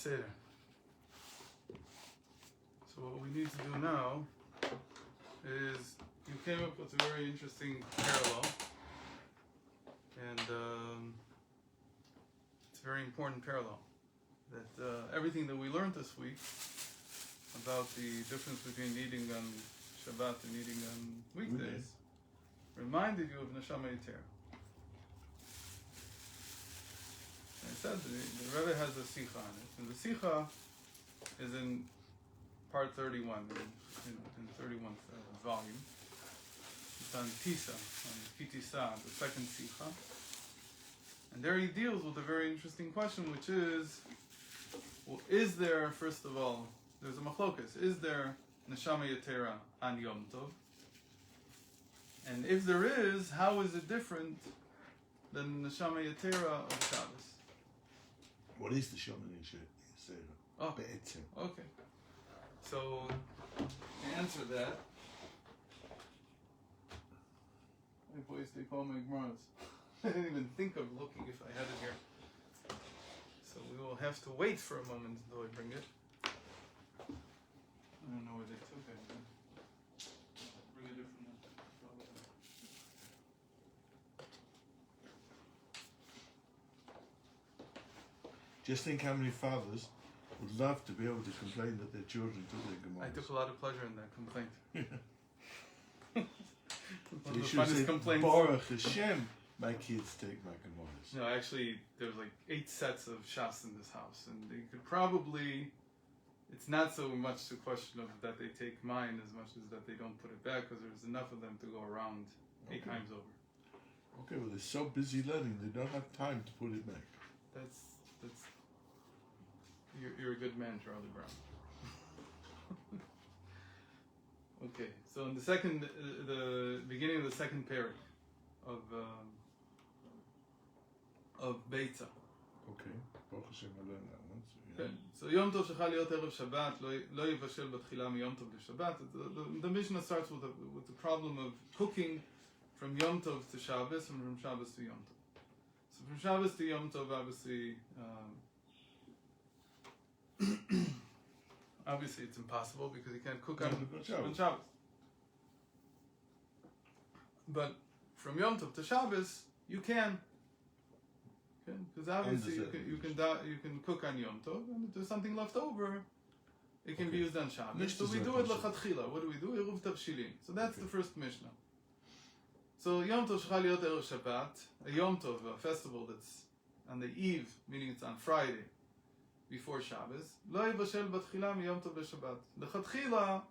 Seder. So what we need to do now is you came up with a very interesting parallel, and it's a very important parallel. That everything that we learned this week about the difference between eating on Shabbat and eating on weekdays reminded you of neshamah yeteira. I said the Rebbe has a sikha on it, and the sikha is in part 31, in 31st volume. It's on Tisa, on Kitisa, the second sikha. And there he deals with a very interesting question, which is, well, is there, first of all, there's a machlokas, is there neshamah yeteira on Yom Tov? And if there is, how is it different than neshamah yeteira of Shabbos? What is the neshamah yeteira? Oh, okay. So, to answer that, they call my Gemara's. I didn't even think of looking if I had it here. So we will have to wait for a moment until I bring it. I don't know where they took it. Bring a different one. Just think how many fathers would love to be able to complain that their children took their Gemaras. I took a lot of pleasure in that complaint. So you should say, Baruch Hashem, my kids take my Gemaras. No, actually, there's like 8 sets of Shas in this house, and they could probably, it's not so much the question of that they take mine as much as that they don't put it back, because there's enough of them to go around 8 times over. Okay, well, they're so busy learning, they don't have time to put it back. That's you're a good man, Charlie Brown. Okay, so in the beginning of the second parak of Beitza. Okay, Baruch Hashem, I learned that one. So, yeah. So Yom Tov shechal להיות ערב Shabbat, לא יבשל בתחילה מיום טוב לשבת. The Mishnah starts with the problem of cooking from Yom Tov to Shabbos and from Shabbos to Yom Tov. So from Shabbos to Yom Tov, obviously it's impossible because you can't cook on Shabbos. But from Yom Tov to Shabbos, you can. Because obviously you can cook on Yom Tov, and if there's something left over, it can be used on Shabbos. So we do it lechatchila. What do? Eruv tavshilin. So that's the first Mishnah. So Yom Tov shechal להיות ערב Shabbat, a Yom Tov, a festival that's on the eve, meaning it's on Friday, before Shabbos. לא יבשל בתחילה מיום טוב לשבת. lechatchila,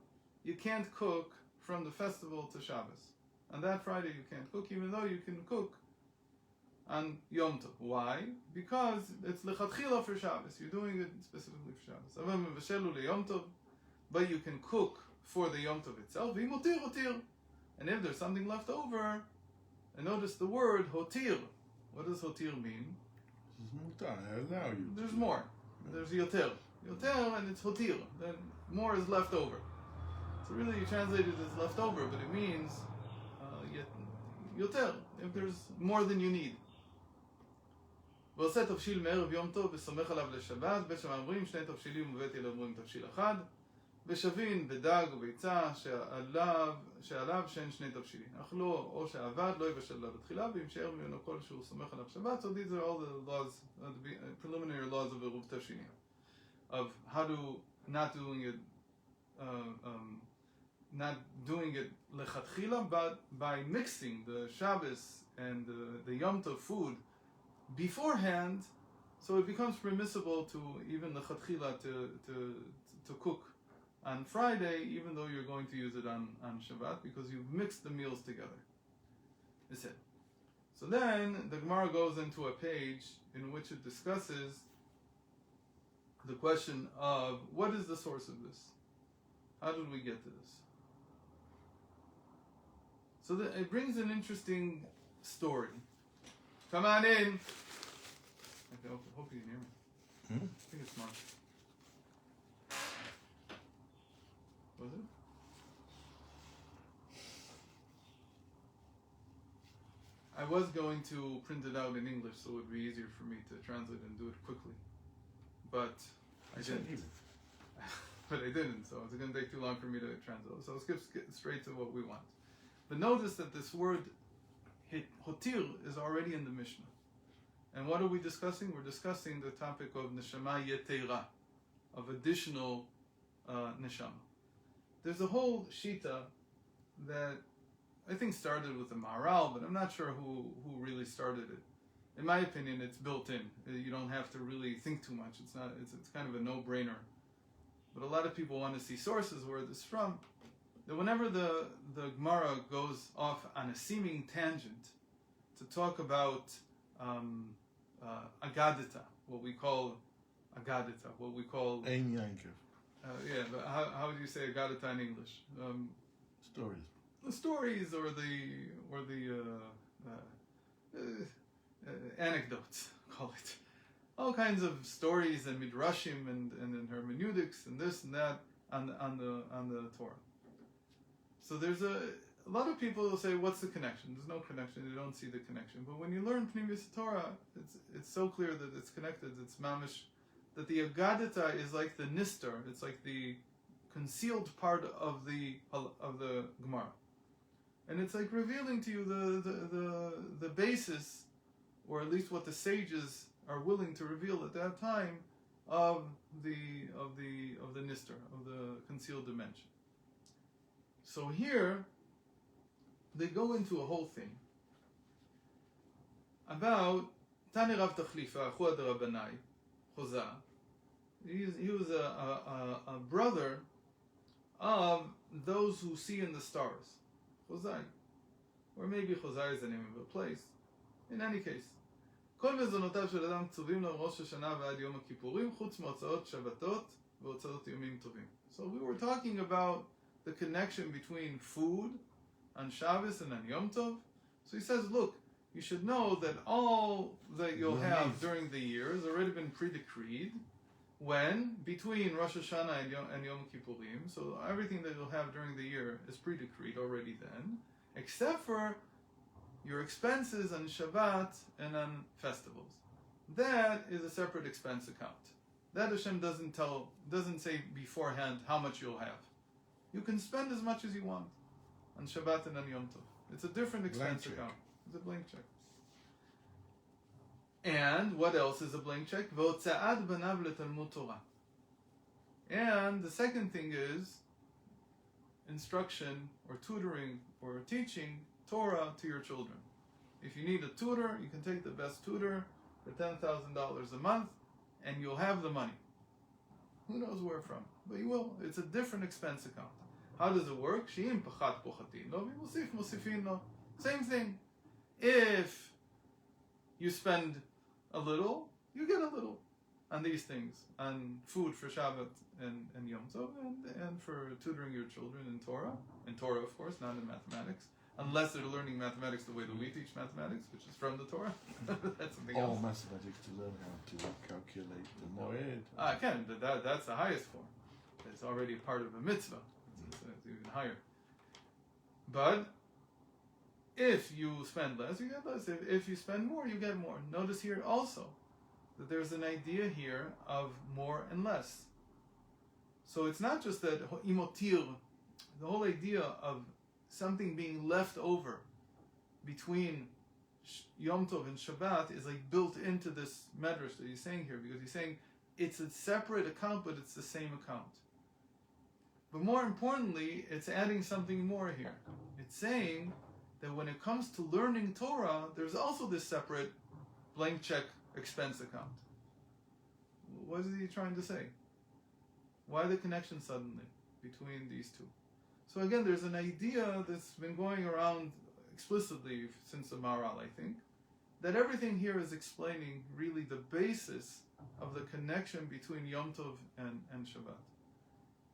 you can't cook from the festival to Shabbos. On that Friday you can't cook, even though you can cook on Yom Tov. Why? Because it's lechatchila for Shabbos. You're doing it specifically for Shabbos. But you can cook for the Yom Tov itself. And if there's something left over, and notice the word hotir. What does hotir mean? There's more. There's yoter. Yoter, and it's hotir. Then more is left over. So really you translate it as left over, but it means yoter, if there's more than you need. ועושה תבשיל מערב יום טוב וסומך עליו לשבת, בית שמאי אומרים 2 תבשילים ובית הלל אומרים תבשיל אחד, ושבין ודג וביצה שעליו שאין 2 תבשילים. אך לא, או שעבד, לא יבשל לה בתחילה, ואם שאר ממנו כל שהוא סומך עליו שבת. So these are all the laws, the preliminary laws of עירוב תבשילים, of how to not doing it lechatchila, but by mixing the Shabbos and the Yom Tov food beforehand, so it becomes permissible to even lechatchila to cook on Friday, even though you're going to use it on Shabbat, because you've mixed the meals together. That's it. So then the Gemara goes into a page in which it discusses the question of what is the source of this? How did we get to this? So it brings an interesting story. Come on in. I hope you can hear me. I think it's Mark. Was it? I was going to print it out in English so it would be easier for me to translate and do it quickly. But I didn't. But I didn't, so it's going to take too long for me to translate. So let's get straight to what we want. But notice that this word hotir is already in the Mishnah. And what are we discussing? We're discussing the topic of neshamah yeteira, of additional neshamah. There's a whole shita that I think started with the Maharal, but I'm not sure who really started it. In my opinion, it's built in. You don't have to really think too much. It's kind of a no-brainer. But a lot of people want to see sources where this is from. That whenever the Gemara goes off on a seeming tangent to talk about agadita, what we call agadita, what we call Ein Yankov. yeah, but how do you say agadita in English? Stories. The stories or the anecdotes, call it. All kinds of stories and midrashim and hermeneutics and this and that on the Torah. So there's a lot of people will say, "What's the connection?" There's no connection. You don't see the connection. But when you learn Pnimius Torah, it's so clear that it's connected. It's mamish that the Agadita is like the nistar. It's like the concealed part of the Gemara, and it's like revealing to you the basis, or at least what the sages are willing to reveal at that time of the nistar, of the concealed dimension. So here they go into a whole thing about Tani Rav Tachlifa, Achua de Rabbanai, Choza. He was a brother of those who see in the stars, Chozai, or maybe Chozai is the name of a place. In any case, כל מזונותיו של אדם קצובים לו ראש השנה ועד יום הכיפורים, חוץ מהוצאות שבתות והוצאות ימים טובים. So we were talking about the connection between food on Shabbos and on Yom Tov. So he says, look, you should know that all that you'll have during the year has already been pre-decreed when, between Rosh Hashanah and Yom Kippurim, so everything that you'll have during the year is pre-decreed already then, except for your expenses on Shabbat and on festivals. That is a separate expense account. That Hashem doesn't say beforehand how much you'll have. You can spend as much as you want on Shabbat and on Yom Tov. It's a different expense account. It's a blank check. And what else is a blank check? V'hotza'at banav letalmud Torah. And the second thing is instruction or tutoring or teaching Torah to your children. If you need a tutor, you can take the best tutor for $10,000 a month, and you'll have the money. Who knows where from? But you will. It's a different expense account. How does it work? She'im pachat pochatin lo v'mosif mosifin lo. Same thing. If you spend a little, you get a little on these things, on food for Shabbat and Yom Tov, and for tutoring your children in Torah, of course, not in mathematics, unless they're learning mathematics the way that we teach mathematics, which is from the Torah. That's something else. All mathematics to learn how to calculate the moed. Again, that's the highest form. It's already part of a mitzvah. It's even higher. But if you spend less, you get less. If you spend more, you get more. Notice here also that there's an idea here of more and less. So it's not just that imotir, the whole idea of something being left over between Yom Tov and Shabbat is like built into this medrash that he's saying here, because he's saying it's a separate account, but it's the same account. But more importantly, it's adding something more here. It's saying that when it comes to learning Torah, there's also this separate blank check expense account. What is he trying to say? Why the connection suddenly between these two? So again, there's an idea that's been going around explicitly since the Maharal, I think, that everything here is explaining really the basis of the connection between Yom Tov and Shabbat.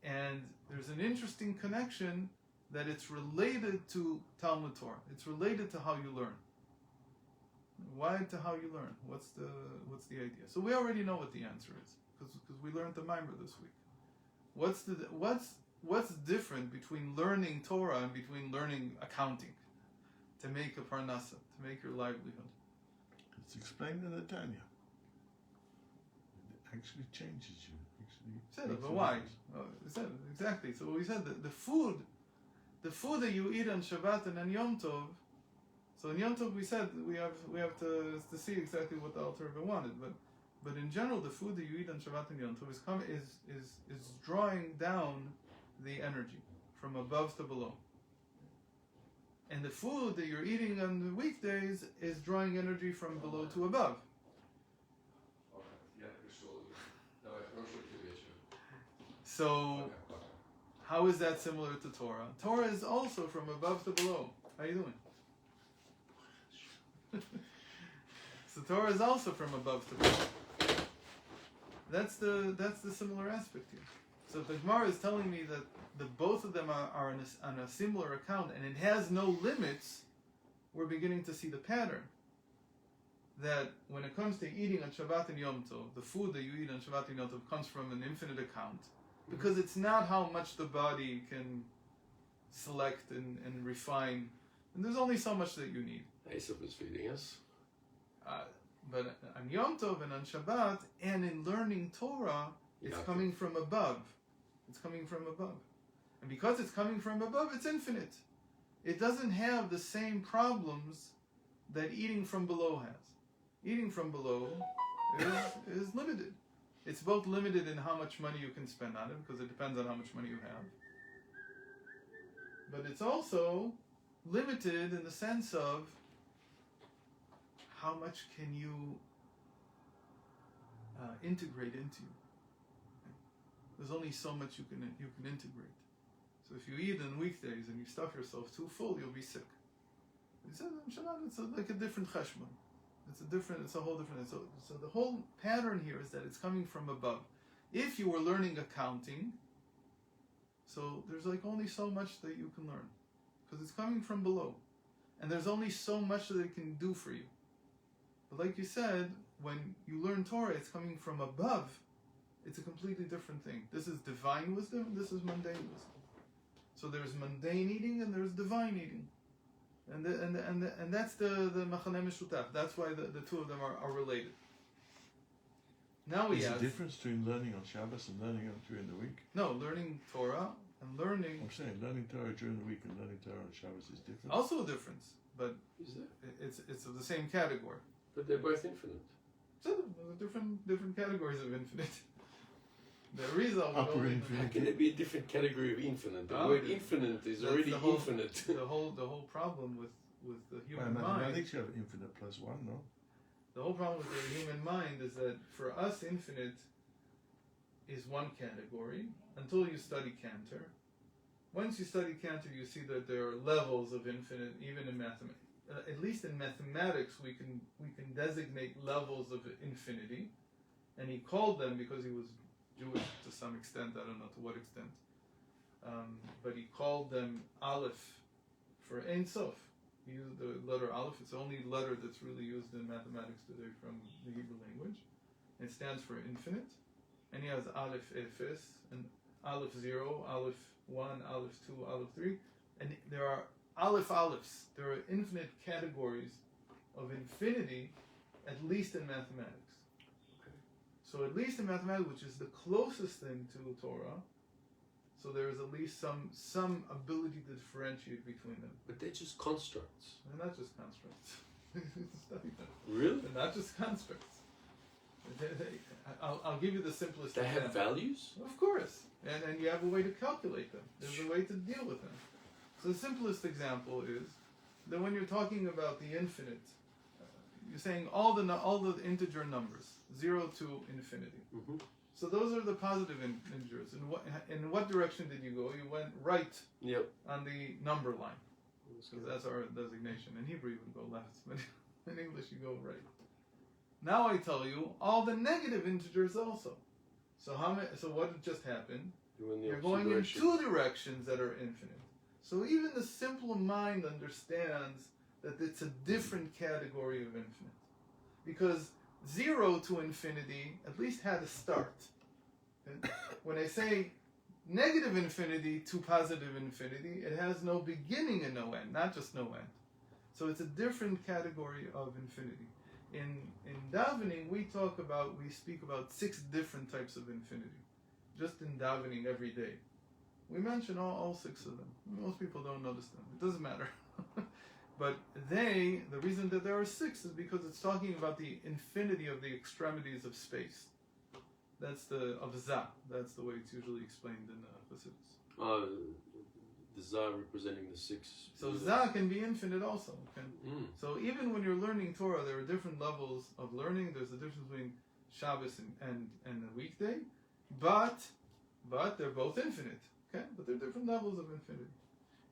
And there's an interesting connection that it's related to Talmud Torah. It's related to how you learn. Why to how you learn? What's the idea? So we already know what the answer is because we learned the Mimer this week. What's different between learning Torah and between learning accounting to make a parnasa, to make your livelihood? It's explained in the Tanya. It actually changes you. actually. But why? Exactly. So we said that the food that you eat on Shabbat and on Yom Tov. So in Yom Tov we said we have to see exactly what the Alter Rebbe wanted, but in general the food that you eat on Shabbat and Yom Tov is drawing down the energy from above to below. And the food that you're eating on the weekdays is drawing energy from below to above. So, how is that similar to Torah? Torah is also from above to below. How you doing? So Torah is also from above to below. That's the similar aspect here. So the Gemara is telling me that both of them are on a similar account, and it has no limits. We're beginning to see the pattern. That when it comes to eating on Shabbat and Yom Tov, the food that you eat on Shabbat and Yom Tov comes from an infinite account, because it's not how much the body can select and refine, and there's only so much that you need. Esav is feeding us. But on Yom Tov and on Shabbat, and in learning Torah, it's coming from above. It's coming from above. And because it's coming from above, it's infinite. It doesn't have the same problems that eating from below has. Eating from below is limited. It's both limited in how much money you can spend on it, because it depends on how much money you have. But it's also limited in the sense of how much can you integrate into you. There's only so much you can integrate. So if you eat on weekdays and you stuff yourself too full, you'll be sick. He said on Shabbat it's like a different cheshbon. It's a whole different. So the whole pattern here is that it's coming from above. If you were learning accounting, so there's like only so much that you can learn, because it's coming from below, and there's only so much that it can do for you. But like you said, when you learn Torah, it's coming from above. It's a completely different thing. This is divine wisdom, and this is mundane wisdom. So there's mundane eating and there's divine eating, and that's the machaneh meshutaf. That's why the two of them are related. Now we There's have a difference between learning on Shabbos and learning during the week. No, learning Torah and learning. I'm saying learning Torah during the week and learning Torah on Shabbos is different. Also a difference, but Is there? it's of the same category. But they're both infinite. So different categories of infinite. The result would Upper only infinite. How can there be a different category of infinite? The Oh, word infinite is that's already the whole- infinite. the whole problem with the human By mind. mathematics, you have infinite plus one, no? The whole problem with the human mind is that for us, infinite is one category until you study Cantor. Once you study Cantor, you see that there are levels of infinite, even in mathematics. At least in mathematics, we can designate levels of infinity, and he called them, because he was Jewish to some extent, I don't know to what extent, but he called them Aleph for Ein Sof. He used the letter Aleph. It's the only letter that's really used in mathematics today from the Hebrew language. It stands for infinite, and he has Aleph Efes, and Aleph 0, Aleph 1, Aleph 2, Aleph 3, and there are Aleph Alephs. There are infinite categories of infinity, at least in mathematics. So at least in mathematics, which is the closest thing to Torah, so there is at least some ability to differentiate between them. But they're just constructs. They're not just constructs. Study them. Really? They're not just constructs. I'll give you the simplest They have example. values? Of course. And you have a way to calculate them. There's a way to deal with them. So the simplest example is that when you're talking about the infinite, you're saying all the integer numbers, 0 to infinity. Mm-hmm. So those are the positive integers. In what direction did you go? You went right Yep. on the number line, because that's our designation. In Hebrew you would go left, but in English you go right. Now I tell you all the negative integers also. So So what just happened? You're going in two directions that are infinite. So even the simple mind understands that it's a different category of infinite. Because 0 to infinity at least had a start. Okay? When I say negative infinity to positive infinity, it has no beginning and no end, not just no end. So it's a different category of infinity. In davening, we speak about 6 different types of infinity. just in davening every day. We mention all 6 of them. Most people don't notice them. It doesn't matter. But the reason that there are 6 is because it's talking about the infinity of the extremities of space. That's the Za. That's the way it's usually explained in Chassidus. The Za representing the 6. So Za can be infinite also. Okay? So even when you're learning Torah, there are different levels of learning. There's a difference between Shabbos and a weekday, but they're both infinite. Okay, but they're different levels of infinity.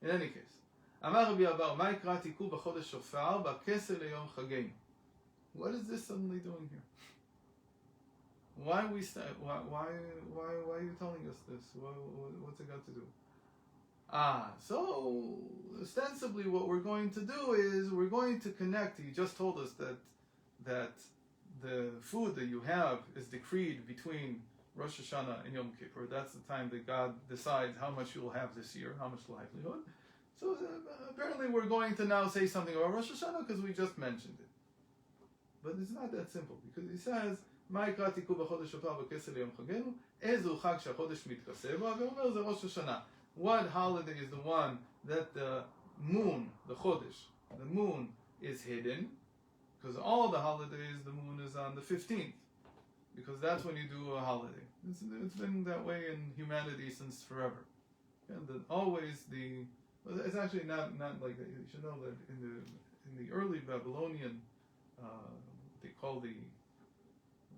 In any case, Amar Rabbi Abar, "Ma ikra tiku b'chodesh shofar b'kesel leyom chageinu." What is this suddenly doing here? Why are you telling us this? What's it got to do? So ostensibly, what we're going to do is we're going to connect. He just told us that the food that you have is decreed between Rosh Hashanah and Yom Kippur. That's the time that God decides how much you'll have this year, how much livelihood. So apparently we're going to now say something about Rosh Hashanah because we just mentioned it. But it's not that simple, because he says, "Ma יקרא תיקו בחודש שופר וכסל ליום חגנו, איזו חג שהחודש מתכסה בו", ואומר זה ראש השנה. What holiday is the one that the moon, the chodesh, the moon is hidden? Because all the holidays, the moon is on the 15th. Because that's when you do a holiday. It's been that way in humanity since forever. And it's actually not like that. You should know that in the early Babylonian, they call I don't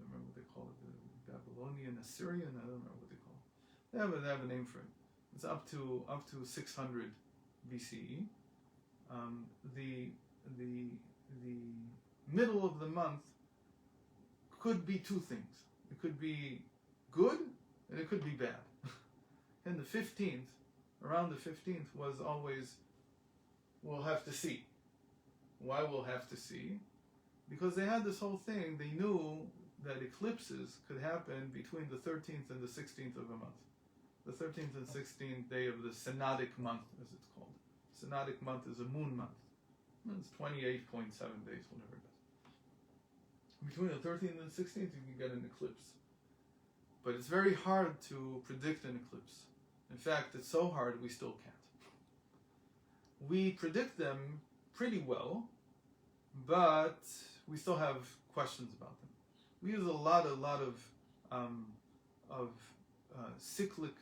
remember what they call it, the Babylonian Assyrian. I don't remember what they call it. They have a name for it. It's up to 600 BCE. The middle of the month could be 2 things. It could be good and it could be bad. And the 15th, around the 15th, was always, we'll have to see. Why we'll have to see? Because they had this whole thing. They knew that eclipses could happen between the 13th and the 16th of a month. The 13th and 16th day of the synodic month, as it's called. Synodic month is a moon month. It's 28.7 days, whatever it is. Between the 13th and 16th, you can get an eclipse. But it's very hard to predict an eclipse. In fact, it's so hard we still can't. We predict them pretty well, but we still have questions about them. We use a lot of cyclic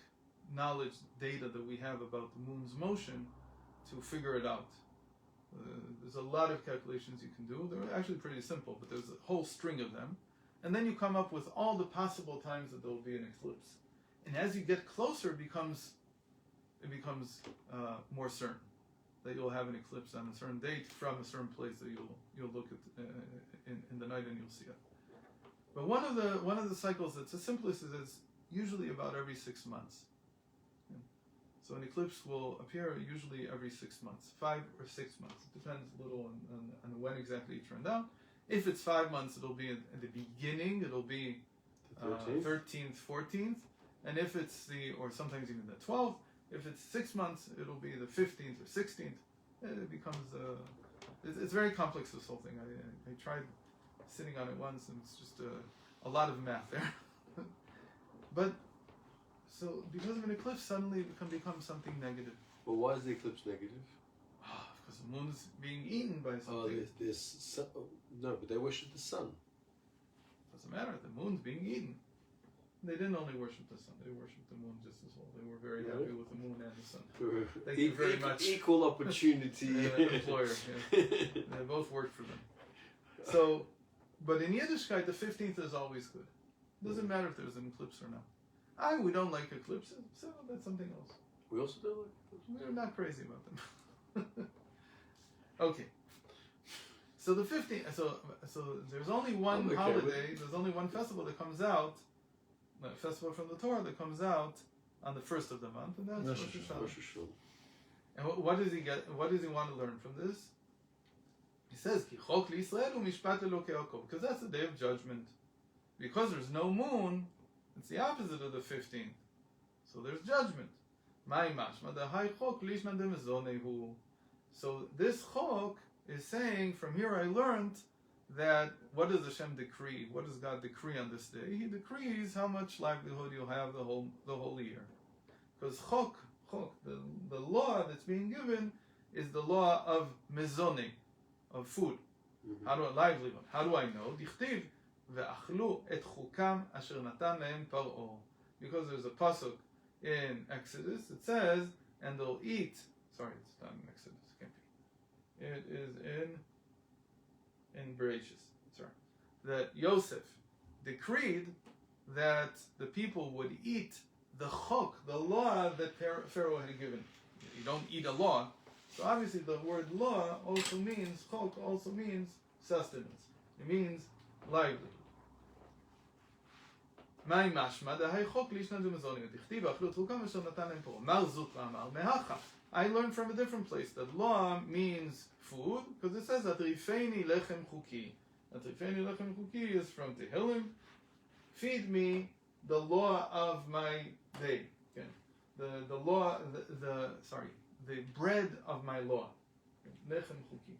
knowledge data that we have about the moon's motion to figure it out. There's a lot of calculations you can do. They're actually pretty simple, but there's a whole string of them. And then you come up with all the possible times that there will be an eclipse. And as you get closer, it becomes more certain that you'll have an eclipse on a certain date from a certain place that you'll look at in the night and you'll see it. But one of the cycles that's the simplest is it's usually about every 6 months. So an eclipse will appear usually every 6 months, 5 or 6 months. It depends a little on when exactly it turned out. If it's 5 months, it'll be at the beginning. It'll be 13th, 14th, and if it's or sometimes even the 12th. If it's 6 months, it'll be the 15th or 16th. It becomes it's very complex, this whole thing. I tried sitting on it once, and it's just a lot of math there. But so because of an eclipse, suddenly it can become something negative. Well, why is the eclipse negative? Because the moon's being eaten by something. No, but they worship the sun. Doesn't matter. The moon's being eaten. They didn't only worship the sun; they worshipped the moon just as well. They were very happy with the moon and the sun. Thank you very much. Equal opportunity employer. Yeah. They both worked for them. So, but in Yiddishkeit, the 15th is always good. Doesn't matter if there's an eclipse or not. We don't like eclipses, so that's something else. We also don't like eclipses. We're not crazy about them. Okay. So the 15th. So there's only one holiday. There's only one festival that comes out. A festival from the Torah that comes out on the 1st of the month, and that's Rosh Hashanah. And what does he get? What does he want to learn from this? He says, "Ki chok liYisrael u'mishpat Elokei Yaakov," because that's the day of judgment. Because there's no moon, it's the opposite of the 15th. So there's judgment. So this chok is saying, from here I learned that what does Hashem decree? What does God decree on this day? He decrees how much livelihood you'll have the whole year. Because chok, the law that's being given is the law of mezone, of food. Livelihood. How do I know? Dichtiv ve'achlu et chukam asher natan lehem paro. Because there's a pasuk in Exodus, it says, and they'll eat. Sorry, it's not in Exodus. It can't be. It is in Bereshis. Sorry, that Yosef decreed that the people would eat the chok, the law that Pharaoh had given. You don't eat a law. So obviously the word law also means, chok also means sustenance. It means livelihood. מהי משמע? דהי חוק לישנא דמזוניות. דכתיב אכלו את חוקם אשר נתן להם פרעה. מר זאת ואמר מהכה. I learned from a different place that law means food, because it says atrifeni lechem chuki. Atrifeni lechem chuki is from Tehillim. Feed me the law of my day. Okay. The law, the bread of my law. Lechem chuki.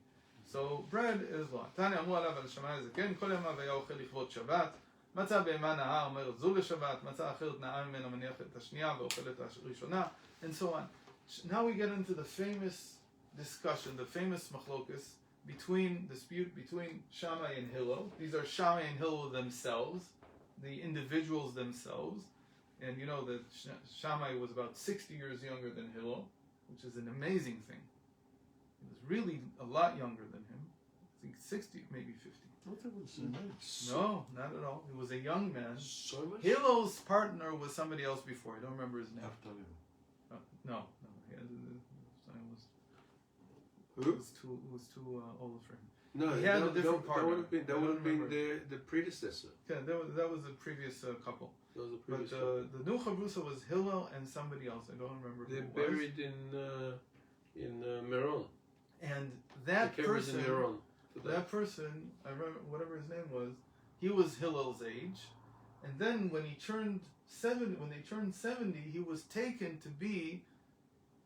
So bread is law. Tani אמרו עליו על שמאי הזקן, כל ימיו היה אוכל לכבוד שבת. מצא בהמה נאה אומר זו לשבת, מצא אחרת נאה ממנה מניח את השנייה ואוכל את הראשונה, and so on. Now we get into the famous discussion, the famous machlokus, dispute between Shammai and Hillel. These are Shammai and Hillel themselves, the individuals themselves. And you know that Shammai was about 60 years younger than Hillel, which is an amazing thing. He was really a lot younger than him. I think 60, maybe 50. I thought it was the age. No, not at all. He was a young man. So much? Hillel's partner was somebody else before. I don't remember his name. After No. Who? It was too old for him. No, He had a different partner. That would have been the predecessor. Yeah, that was the previous couple. That was the But previous couple. the new Chavrusa was Hillel and somebody else. I don't remember They're who it was. buried in Meron. And that The cameras in person, Meron. that person, I remember whatever his name was, he was Hillel's age. And then when they turned 70, he was taken to be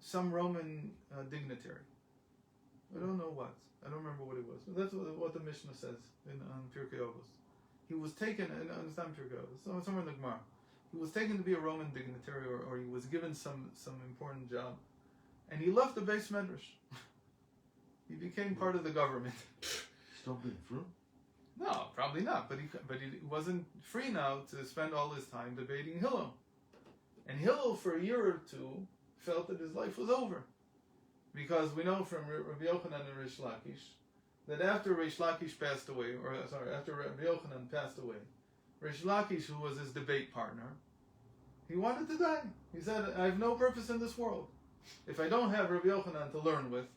some Roman dignitary. I don't know what. I don't remember what it was. But that's what the Mishnah says on Pirkei Avos. He was taken, and it's not Pirkei Avos, somewhere in the Gemara. He was taken to be a Roman dignitary, or he was given some important job. And he left the Beis Medrash. He became part of the government. Stop being fruit? No, probably not. But he wasn't free now to spend all his time debating Hillel. And Hillel, for a year or two, felt that his life was over. Because we know from Rabbi Yochanan and Rish Lakish that after Rish Lakish passed away, after Rabbi Yochanan passed away, Rish Lakish, who was his debate partner, he wanted to die. He said, I have no purpose in this world. If I don't have Rabbi Yochanan to learn with,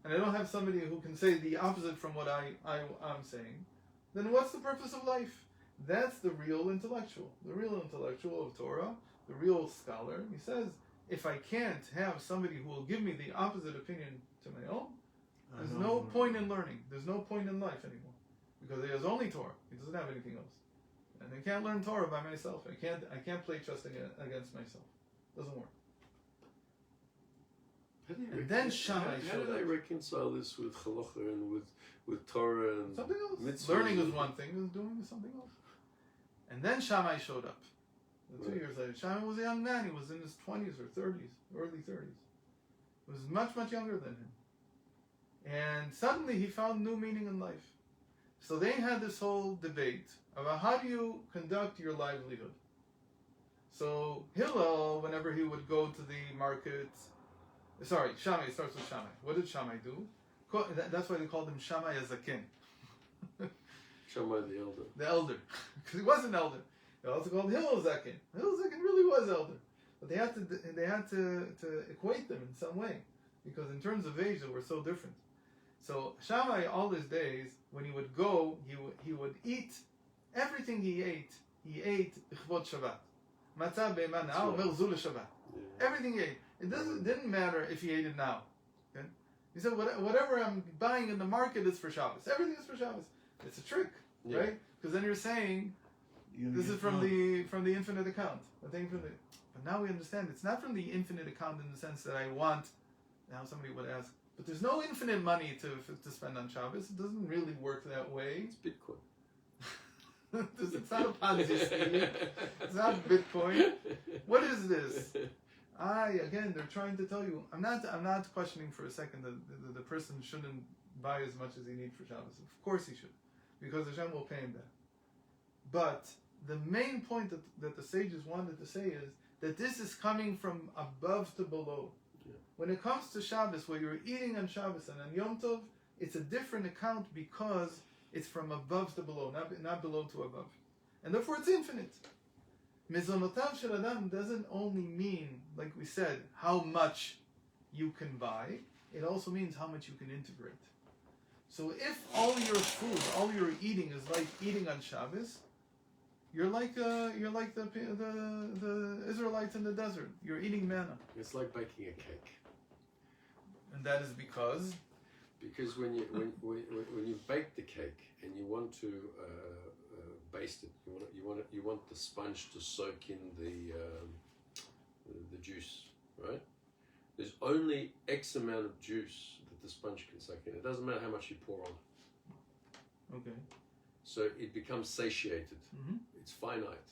and I don't have somebody who can say the opposite from what I'm saying, then what's the purpose of life? That's the real intellectual of Torah, the real scholar. He says, if I can't have somebody who will give me the opposite opinion to my own, there's no point in learning. There's no point in life anymore. Because he has only Torah. He doesn't have anything else. And I can't learn Torah by myself. I can't play chess against myself. Doesn't work. And then Shammai How do they reconcile this with halacha and with Torah and something else? mitzvahs? Learning is one thing, and doing is something else. And then Shammai showed up. 2 years later, Shammai was a young man. He was in his 20s or 30s, early 30s. He was much, much younger than him. And suddenly he found new meaning in life. So they had this whole debate about how do you conduct your livelihood. So Hillel, whenever he would go to the market, Shammai starts with Shammai. What did Shammai do? That's why they called him Shammai Azaken. Shammai the elder. The elder. Because he was an elder. They also called Hillel Zaken. Hillel Zaken really was elder. But they had to equate them in some way. Because in terms of age, they were so different. So Shammai, all his days, when he would go, he would eat everything he ate Chvod Shabbat. Matzah be'eman na'al omer zu l'Shabbat. Everything he ate. It didn't matter if he ate it now. Okay? He said, whatever I'm buying in the market is for Shabbos. Everything is for Shabbos. It's a trick, right? Because then you're saying, this is from the infinite account. But now we understand it's not from the infinite account in the sense that I want. Now somebody would ask, But there's no infinite money to spend on Shabbos. It doesn't really work that way. It's Bitcoin. It's not a Ponzi scheme. It's not Bitcoin. What is this? Again, they're trying to tell you. I'm not questioning for a second that the person shouldn't buy as much as he needs for Shabbos. Of course he should, because Hashem will pay him that. But the main point that the sages wanted to say is that this is coming from above to below. Yeah. When it comes to Shabbos, where you're eating on Shabbos and on Yom Tov, it's a different account because it's from above to below, not below to above. And therefore it's infinite. Mezonotav shel Adam doesn't only mean, like we said, how much you can buy. It also means how much you can integrate. So if all your food, all your eating is like eating on Shabbos, you're like the Israelites in the desert. You're eating manna. It's like baking a cake. And that is because when you bake the cake and you want to baste it, you want the sponge to soak in the juice, right? There's only X amount of juice that the sponge can soak in. It doesn't matter how much you pour on. Okay. So it becomes satiated. Mm-hmm. It's finite,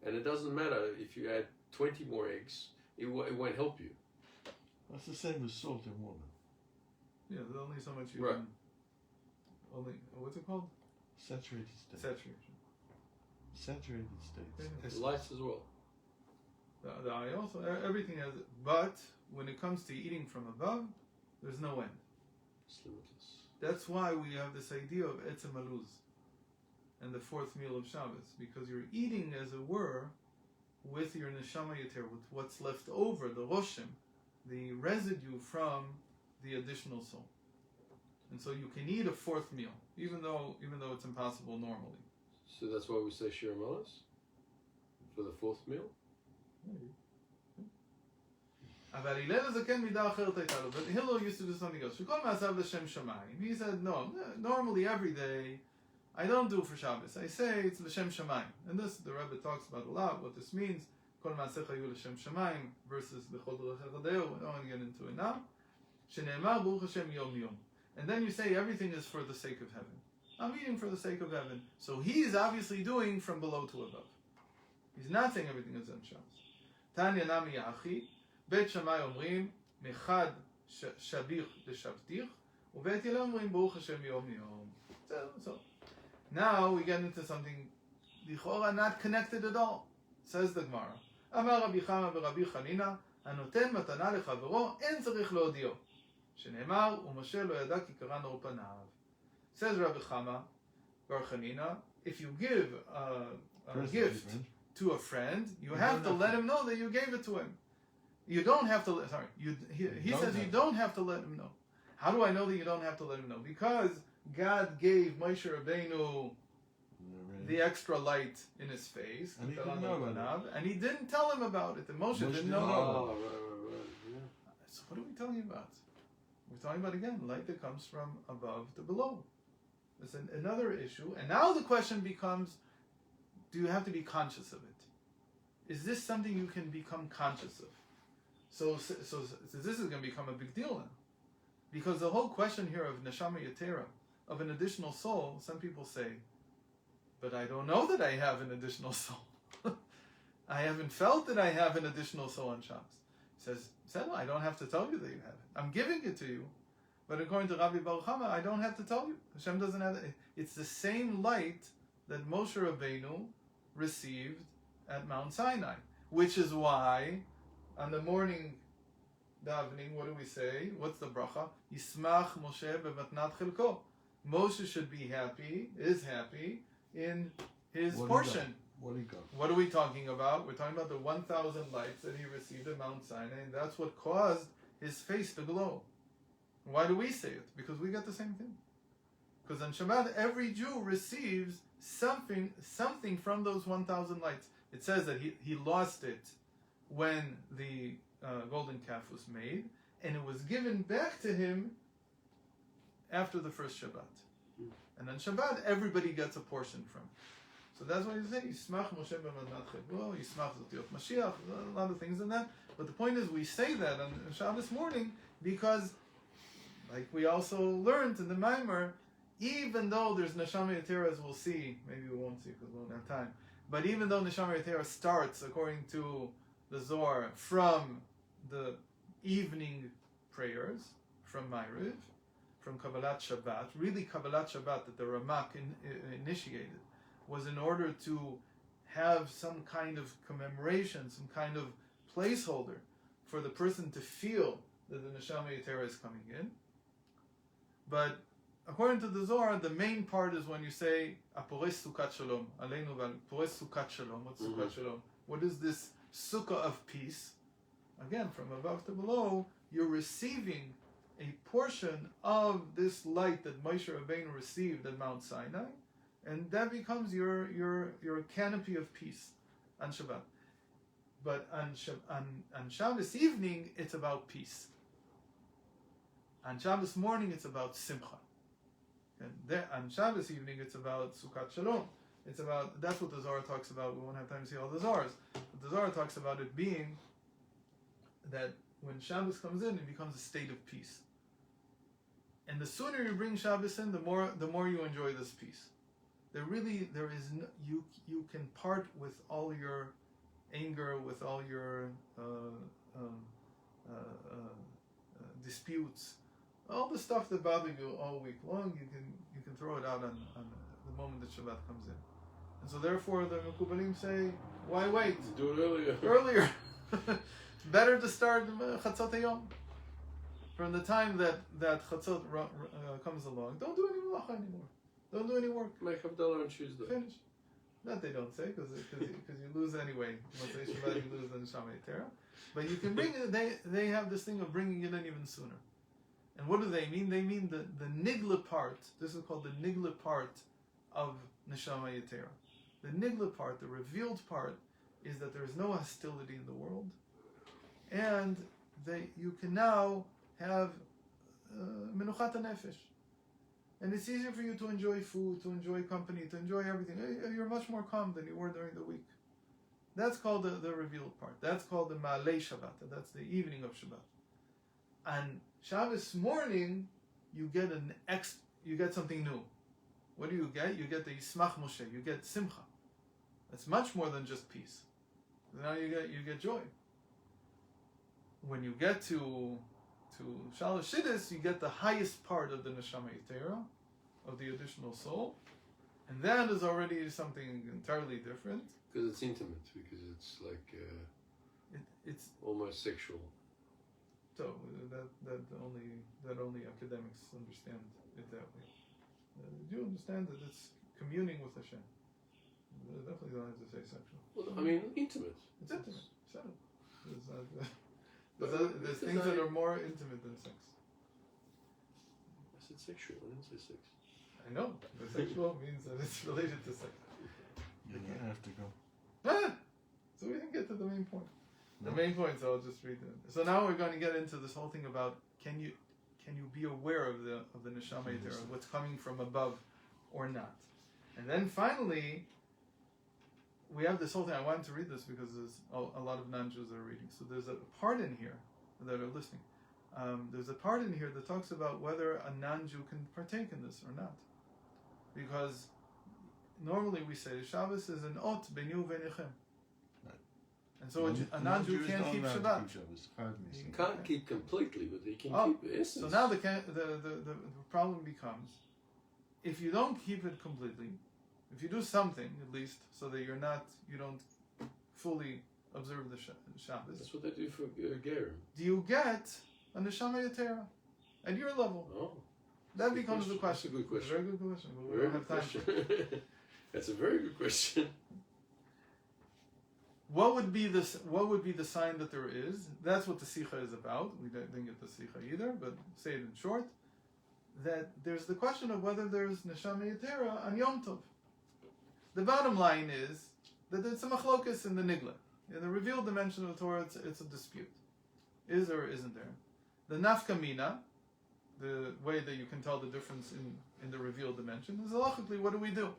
and it doesn't matter if you add 20 more eggs. It won't help you. That's the same as salt in water. Yeah, there's only so much you right. can. Only what's it called? Saturated state. Saturated states. Lights as well. I also everything has, but when it comes to eating from above, there's no end. It's limitless. That's why we have this idea of etzem aluz and the fourth meal of Shabbos, because you're eating, as it were, with your neshamah yeteira, with what's left over, the roshim, the residue from the additional soul. And so you can eat a fourth meal, even though it's impossible normally. So that's why we say Shir Malas for the fourth meal? But Hillel used to do something else. He said, no, normally every day I don't do for Shabbos. I say it's l'shem shamayim. And this the Rebbe talks about a lot, what this means. Kol ma'asecha yu l'shem shamayim versus l'chol d'rechecha deo. We don't want to get into it now. Shene'emar Baruch Hashem yom yom. And then you say everything is for the sake of heaven. I'm eating for the sake of heaven. So he's obviously doing from below to above. He's not saying everything is on Shabbos. Tanya nami yachi. Bet Shammai omrim mechad shabich l'shavtich. Ubet Hillel omrim Baruch Hashem yom yom. So now we get into something lichora not connected at all. Says the Gemara. Amar Rabbi Chama v'Rabbi Chanina anoten matana lechavero en tzarich leodio. Shene'emar u'Moshe lo yada ki karan or panav. Says Rabbi Chama bar Chanina, if you give a gift to a friend, you have to let him know that you gave it to him. You don't have to. He says you don't have to let him know. How do I know that you don't have to let him know? Because God gave Moshe Rabbeinu the extra light in his face, and he didn't know about it. And he didn't tell him about it. And Moshe didn't know. Oh, right. Yeah. So what are we talking about? We're talking about, again, light that comes from above to below. It's another issue. And now the question becomes, do you have to be conscious of it? Is this something you can become conscious of? So this is going to become a big deal now. Because the whole question here of neshamah yeteira, of an additional soul, some people say, but I don't know that I have an additional soul. I haven't felt that I have an additional soul on Shabbos. He says, well, I don't have to tell you that you have it. I'm giving it to you. But according to Rabbi Baruch Chama, I don't have to tell you. Hashem doesn't have it. It's the same light that Moshe Rabbeinu received at Mount Sinai. Which is why, on the morning davening, what do we say? What's the bracha? Yismach Moshe bematnat chilko. Moshe should be happy, is happy, in his portion. What he got? What are we talking about? We're talking about the 1,000 lights that he received at Mount Sinai, and that's what caused his face to glow. Why do we say it? Because we get the same thing. Because on Shabbat, every Jew receives something from those 1,000 lights. It says that he lost it when the golden calf was made, and it was given back to him after the first Shabbat. And on Shabbat, everybody gets a portion from it. So that's why you say, Yismach Moshe b'matnat chilko, Yismach Zotiot Mashiach, a lot of things in that. But the point is, we say that on Shabbos morning because Like we also learned in the Maimer, even though there's neshamah yeteira, as we'll see, maybe we won't see because we won't have time, but even though neshamah yeteira starts, according to the Zohar, from the evening prayers, from Ma'ariv, from Kabbalat Shabbat, really Kabbalat Shabbat that the Ramak initiated was in order to have some kind of commemoration, some kind of placeholder for the person to feel that the neshamah yeteira is coming in. But according to the Zohar, the main part is when you say Apores Sukkot Shalom, Aleinu Apores Sukkot Shalom. What's Sukkot Shalom? What is this sukkah of peace? Again, from above to below, you're receiving a portion of this light that Moshe Rabbeinu received at Mount Sinai, and that becomes your canopy of peace on Shabbat. But on Shabbos evening, it's about peace. On Shabbos morning, it's about simcha. And there, on Shabbos evening, it's about Sukkot Shalom. It's about, that's what the Zohar talks about. We won't have time to see all the Zohars. But the Zohar talks about it being that when Shabbos comes in, it becomes a state of peace. And the sooner you bring Shabbos in, the more you enjoy this peace. There is no, you can part with all your anger, with all your disputes, all the stuff that bothered you all week long. You can throw it out on the moment that Shabbat comes in. And so therefore the Mekubalim say, why wait? Do it earlier. Earlier. Better to start Chatzot Yom. From the time that Chatzot comes along, don't do any malacha anymore. Don't do any work. Make Havdalah on Tuesday. Finish. That they don't say, because you lose anyway. Motzei Shabbat, you lose the neshamah yeteira. But you can bring it, they have this thing of bringing it in even sooner. And what do they mean? They mean the nigla part. This is called the nigla part of neshamah yeteira. The nigla part, the revealed part, is that there is no hostility in the world, and you can now have menuchat nefesh, and it's easier for you to enjoy food, to enjoy company, to enjoy everything. You're much more calm than you were during the week. That's called the revealed part. That's called the Ma'alei Shabbat. That's the evening of Shabbat. And Shabbos morning, you get something new. What do you get? You get the Yismach Moshe. You get Simcha. That's much more than just peace. Now you get joy. When you get to Shalosh Shidduch, you get the highest part of the Neshama Yeteira, of the additional soul, and that is already something entirely different. Because it's intimate, because it's like it's almost sexual. So that only academics understand it that way. Do you understand that it's communing with Hashem? They definitely don't have to say sexual. Well, I mean, intimate. It's intimate. Settled. There's things that are more intimate than sex. I said sexual. I didn't say sex. I know, but sexual means that it's related to sex. You're going to have to go. So we didn't get to the main point. The main point, so I'll just read it. So now we're going to get into this whole thing about can you be aware of the neshama yeteira, what's coming from above or not. And then finally, we have this whole thing. I wanted to read this because there's a lot of non-Jews that are reading. So there's a part in here that are listening. There's a part in here that talks about whether a non-Jew can partake in this or not. Because normally we say Shabbos is an ot b'nu v'nechem. And so a non-Jew can't keep Shabbat. You can't keep completely, but you can keep the essence. So now the problem becomes, if you don't keep it completely, if you do something at least, so that you don't fully observe the Shabbos. That's what they do for Gerim. Do you get a neshamah yeteira at your level? Oh, that becomes the question. That's a good question. A very good question. But we Very don't have good time. question. That's a very good question. What would be the sign that there is? That's what the Sikha is about. We didn't get the Sikha either, but say it in short. That there's the question of whether there's neshamah yeteira on Yom Tov. The bottom line is that it's a machlokas in the nigla. In the revealed dimension of the Torah, it's a dispute. Is there or isn't there? The nafka mina, the way that you can tell the difference in the revealed dimension, is halachically, what do?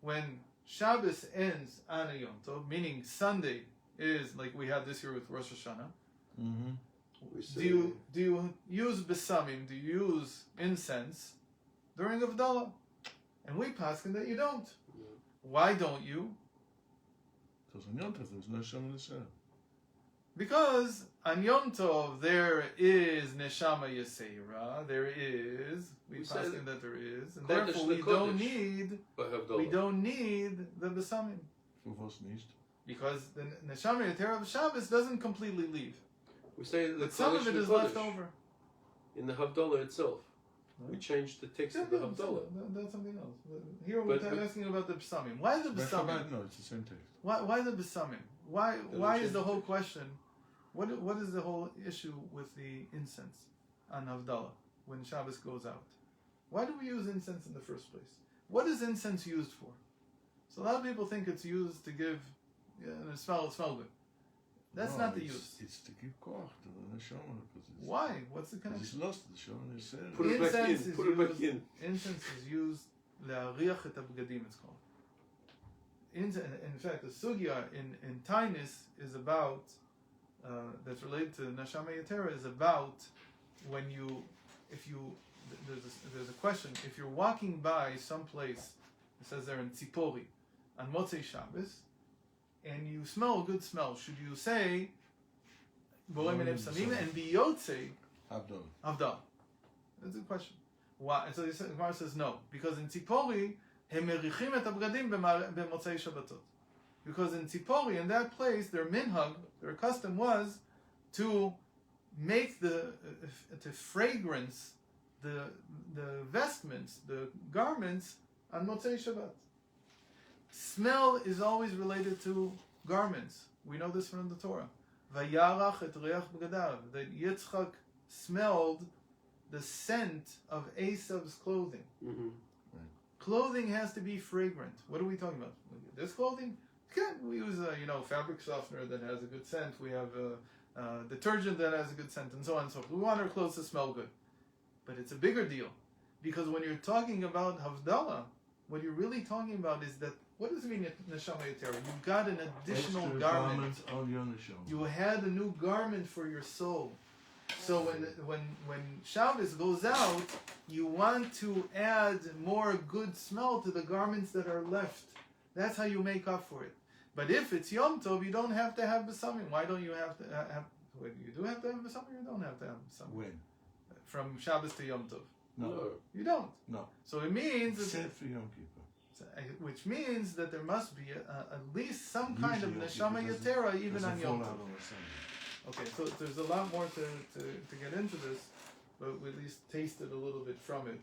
When Shabbos ends on a Yom Tov, meaning Sunday is like we had this year with Rosh Hashanah, We say, do you use besamim? Do you use incense during Havdalah? And we paskin that you don't. Yeah. Why don't you? Because on Yom Tov there's no neshamah. Because on Yom Tov there is neshamah yeteira. There is. We say paskin that there is, and Kodesh therefore we lekodesh. don't need. by Havdalah. We don't need the besamim. For what's nicht? Because the neshamah yeteira of Shabbos doesn't completely leave. We say the But some of Kodesh it is lekodesh left over. in the Havdalah itself. We Right. changed the text Yeah, of the yeah, Havdalah. that's something else. Here we're But- asking about the besamim. Why the By besamim? Chabad, no, it's the same text. Why the besamim? Why change is the the whole text. question? What is the whole issue with the incense on Havdalah when Shabbos goes out? Why do we use incense in the first place? What is incense used for? So a lot of people think it's used to give, and it smell good. That's No, not the it's- use. It's to give koach to the neshama. Why? What's the Because it's connection? lost the neshama. They said. Put it back Incense in. is Put it back used- in. Incense is used le'ariach et abgadim. It's called. In fact, the sugya in Tainus is about that's related to neshamah yeteira is about when you there's a question if you're walking by some place, it says there in Tzipori on Motzei Shabbos, and you smell a good smell, should you say Borei Minei Psamim and be Yotzei Havdalah. Havdalah? That's a question. Why? And so the Gemara says no, because in Tzipori הם מריחים את הבגדים במוצאי שבתות. Because in Tzipori, in that place, their minhag, their custom was to make to fragrance the vestments, the garments on Motzei Shabbat. Smell is always related to garments. We know this from the Torah. Vayarach et reach b'gadav. That Yitzchak smelled the scent of Esav's clothing. Mm-hmm. Clothing has to be fragrant. What are we talking about? This clothing? Okay, we use fabric softener that has a good scent. We have detergent that has a good scent, and so on and so forth. We want our clothes to smell good. But it's a bigger deal. Because when you're talking about Havdalah, what you're really talking about is that, what does it mean neshamah yeteira? You got an additional Extra garment. on your neshama. You had a new garment for your soul. So when Shabbos goes out, you want to add more good smell to the garments that are left. That's how you make up for it. But if it's Yom Tov, you don't have to have besamim. Why don't you have to have? Wait, you do have to have besamim. You don't have to have besamim. When? From Shabbos to Yom Tov, No. you don't. No. So it means, Except for Yom Kippur. which means that there must be at least some kind of Usually neshamah because yeteira even doesn't on Yom fall out Tov. on a Sunday. Okay, so there's a lot more to get into this, but we at least tasted a little bit from it.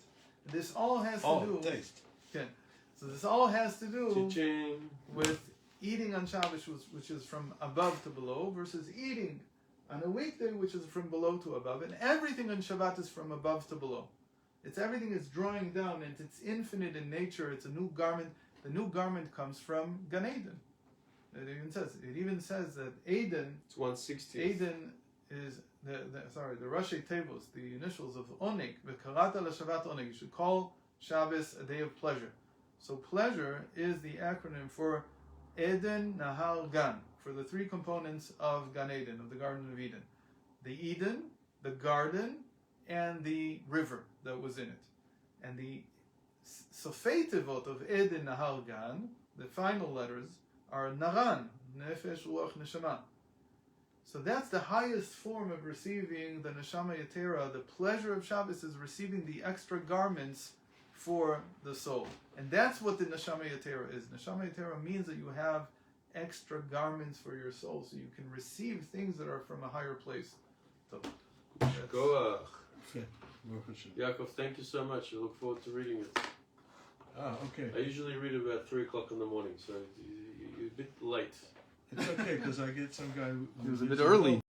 This all has to do. Taste. Okay, so this all has to do Cha-ching. with eating on Shabbos, which is from above to below, versus eating on a weekday, which is from below to above. And everything on Shabbat is from above to below. It's everything is drawing down, and it's infinite in nature. It's a new garment. The new garment comes from Gan Eden. It even says that Eden. It's 160. Eden is the Rashi Tevos, the initials of Onik. V'karata l'Shabbat Onik. You should call Shabbos a day of pleasure. So pleasure is the acronym for Eden, Nahal, Gan, for the three components of Gan Eden, of the Garden of Eden: the Eden, the garden, and the river that was in it. And the Sofei Tevot of Eden, Nahal, Gan, the final letters, are Naran, Nefesh, Ruach, Neshama. So that's the highest form of receiving the Neshama Yeteira. The pleasure of Shabbos is receiving the extra garments for the soul. And that's what the Neshama Yeteira is. Neshama Yeteira means that you have extra garments for your soul, so you can receive things that are from a higher place. So, Go, Okay. Baruch Hashem. Yaakov, thank you so much. I look forward to reading it. Okay. I usually read about 3 o'clock in the morning, so you're a bit late. It's okay because I get some guy who It was a lives bit in early.